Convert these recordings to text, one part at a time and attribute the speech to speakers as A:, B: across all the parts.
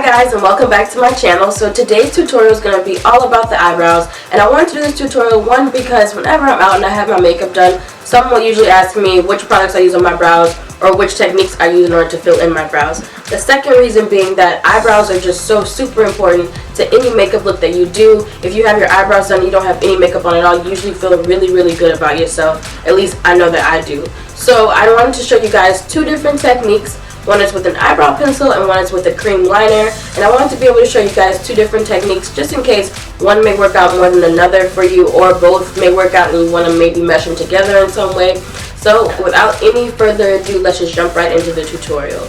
A: guys, and welcome back to my channel. So today's tutorial is going to be all about the eyebrows, and I wanted to do this tutorial one because whenever I'm out and I have my makeup done, someone will usually ask me which products I use on my brows or which techniques I use in order to fill in my brows. The second reason being that eyebrows are just so super important to any makeup look that you do. If you have your eyebrows done and you don't have any makeup on at all, you usually feel really good about yourself. At least I know that I do. So I wanted to show you guys two different techniques. One is with an eyebrow pencil and one is with a cream liner. And I wanted to be able to show you guys two different techniques just in case one may work out more than another for you, or both may work out and you want to maybe mesh them together in some way. So without any further ado, let's just jump right into the tutorial.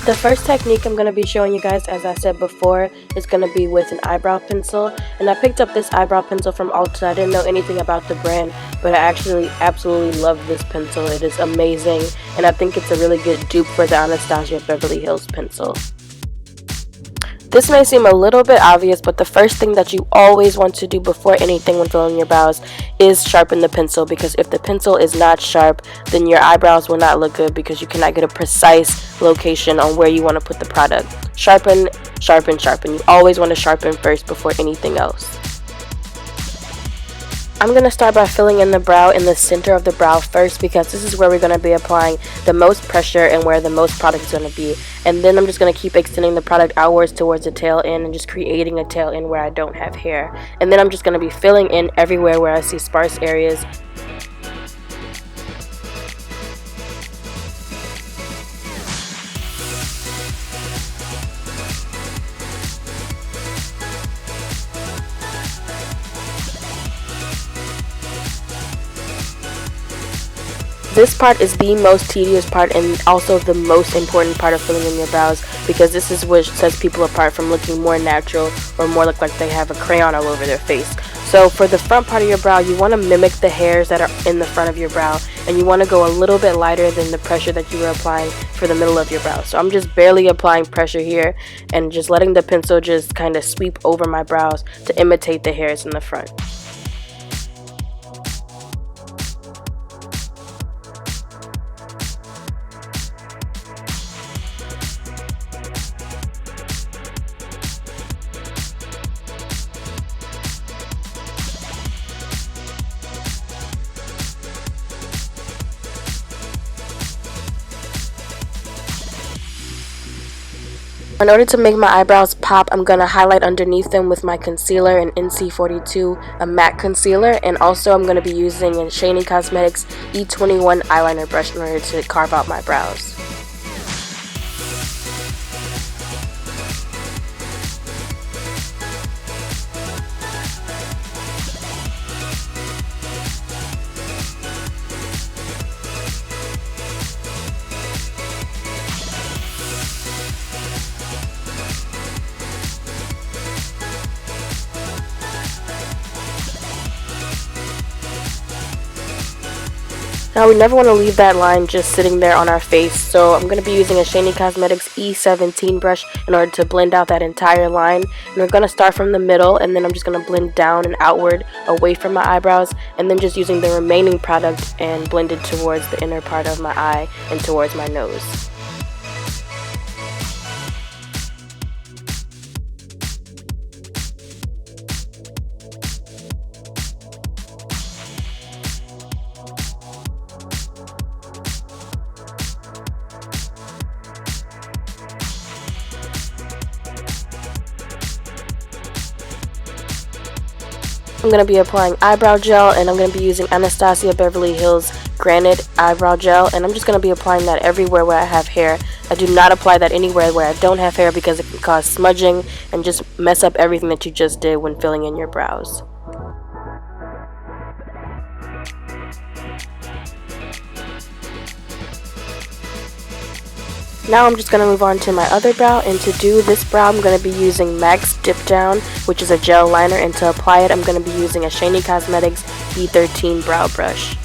A: The first technique I'm going to be showing you guys, as I said before, is going to be with an eyebrow pencil. And I picked up this eyebrow pencil from Ulta. I didn't know anything about the brand, but I actually absolutely love this pencil. It is amazing, and I think it's a really good dupe for the Anastasia Beverly Hills pencil. This may seem a little bit obvious, but the first thing that you always want to do before anything when filling your brows is sharpen the pencil, because if the pencil is not sharp, then your eyebrows will not look good because you cannot get a precise location on where you want to put the product. Sharpen, sharpen, sharpen. You always want to sharpen first before anything else. I'm going to start by filling in the brow in the center of the brow first, because this is where we're going to be applying the most pressure and where the most product is going to be. And then I'm just going to keep extending the product outwards towards the tail end and just creating a tail end where I don't have hair. And then I'm just going to be filling in everywhere where I see sparse areas. This part is the most tedious part and also the most important part of filling in your brows, because this is what sets people apart from looking more natural or more look like they have a crayon all over their face. So for the front part of your brow, you want to mimic the hairs that are in the front of your brow, and you want to go a little bit lighter than the pressure that you were applying for the middle of your brow. So I'm just barely applying pressure here and just letting the pencil just kind of sweep over my brows to imitate the hairs in the front. In order to make my eyebrows pop, I'm going to highlight underneath them with my concealer in NC42, a matte concealer, and also I'm going to be using a Shany Cosmetics E21 eyeliner brush in order to carve out my brows. Now we never want to leave that line just sitting there on our face, so I'm going to be using a Shany Cosmetics E17 brush in order to blend out that entire line. And we're going to start from the middle, and then I'm just going to blend down and outward away from my eyebrows, and then just using the remaining product and blend it towards the inner part of my eye and towards my nose. I'm going to be applying eyebrow gel, and I'm going to be using Anastasia Beverly Hills Granite eyebrow gel, and I'm just going to be applying that everywhere where I have hair. I do not apply that anywhere where I don't have hair because it can cause smudging and just mess up everything that you just did when filling in your brows. Now I'm just going to move on to my other brow, and to do this brow I'm going to be using MAC's Dip Down, which is a gel liner, and to apply it I'm going to be using a Shany Cosmetics E13 brow brush.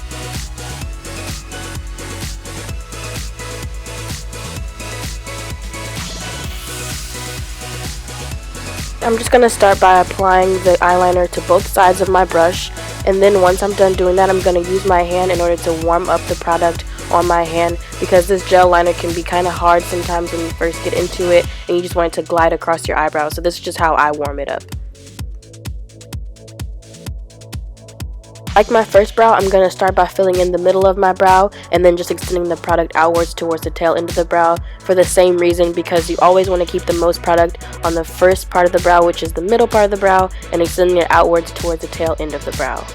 A: I'm just going to start by applying the eyeliner to both sides of my brush, and then once I'm done doing that, I'm going to use my hand in order to warm up the product on my hand, because this gel liner can be kind of hard sometimes when you first get into it and you just want it to glide across your eyebrows. So this is just how I warm it up. Like my first brow, I'm going to start by filling in the middle of my brow and then just extending the product outwards towards the tail end of the brow, for the same reason, because you always want to keep the most product on the first part of the brow, which is the middle part of the brow, and extending it outwards towards the tail end of the brow.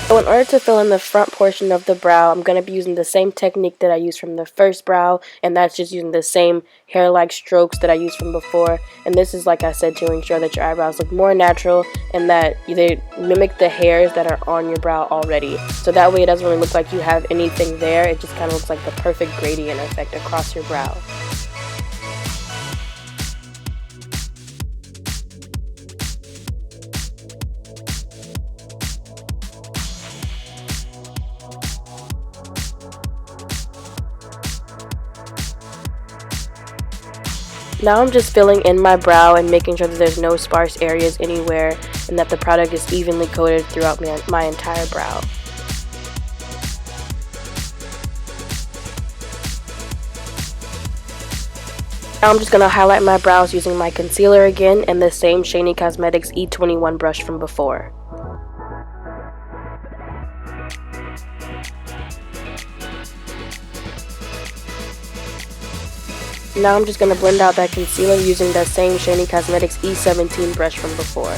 A: So in order to fill in the front portion of the brow, I'm going to be using the same technique that I used from the first brow, and that's just using the same hair-like strokes that I used from before. And this is, like I said, to ensure that your eyebrows look more natural and that they mimic the hairs that are on your brow already. So that way it doesn't really look like you have anything there, it just kind of looks like the perfect gradient effect across your brow. Now I'm just filling in my brow and making sure that there's no sparse areas anywhere and that the product is evenly coated throughout my entire brow. Now I'm just going to highlight my brows using my concealer again and the same Shany Cosmetics E21 brush from before. Now I'm just going to blend out that concealer using that same Shany Cosmetics E17 brush from before.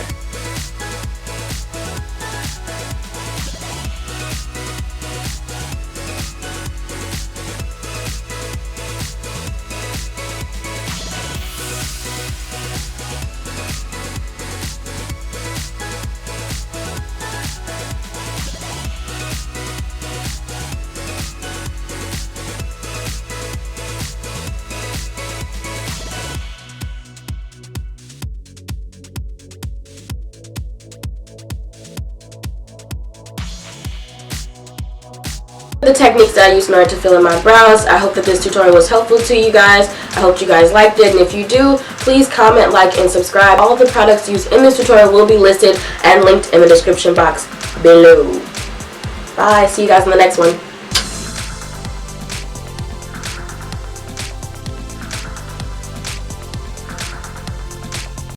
A: The techniques that I used in order to fill in my brows. I hope that this tutorial was helpful to you guys. I hope you guys liked it, and if you do, please comment, like, and subscribe. All of the products used in this tutorial will be listed and linked in the description box below. Bye. See you guys in the next one.